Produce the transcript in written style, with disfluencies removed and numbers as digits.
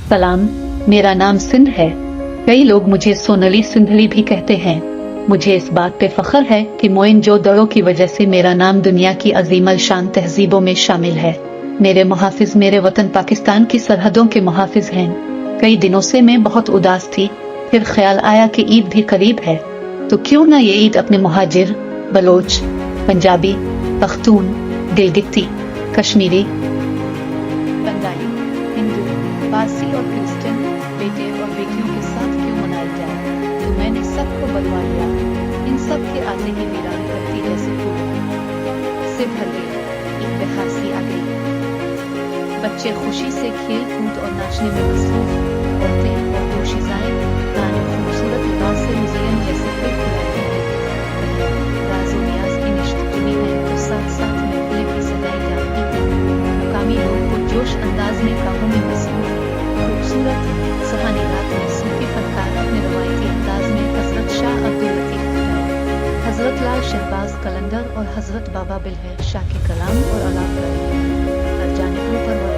सलाम, मेरा नाम सिंध है। कई लोग मुझे सोनली सिंधली भी कहते हैं। मुझे इस बात पे फख्र है कि मोइनजोदड़ो की वजह से मेरा नाम दुनिया की अजीम शान तहजीबों में शामिल है। मेरे मुहाफिज मेरे वतन पाकिस्तान की सरहदों के मुहाफिज हैं। कई दिनों से मैं बहुत उदास थी, फिर ख्याल आया कि ईद भी करीब है, तो क्यों ना ये ईद अपने मुहाजिर, बलोच, पंजाबी, पख्तून, गिलगिती, कश्मीरी, बंगाली, हिंदू, पारसी और क्रिश्चियन बेटे और बेटियों के साथ क्यों मनाई जाए। तो मैंने सबको बुलवा लिया। इन सब के आते ही वीरान करती जैसे फूल से भर गई। ईद बहार सी आ गई। बच्चे खुशी से खेल कूद और नाचने में मसरूफ, औरतें और दोशीज़ाएं गाने खूबसूरत लिबास से मुज़य्यन जैसे फिर खुलाती हैं। राज़ो नियाज़ की निश्त जुनी है तो साथ साथ में फूलें भी सजाई जाती हैं। मुकामी लोग को जोश अंदाज में कामों में मसरूफ खूबसूरत सुहानी रात में सूफी फनकार अपने रवायती अंदाज में हजरत शाह अब्दुल लतीफ खुदाई, हजरत लाल शहबाज कलंदर और हजरत बाबा बिलहर शाह के कलाम और अलाप कर रहे हैं। हर जानिब पर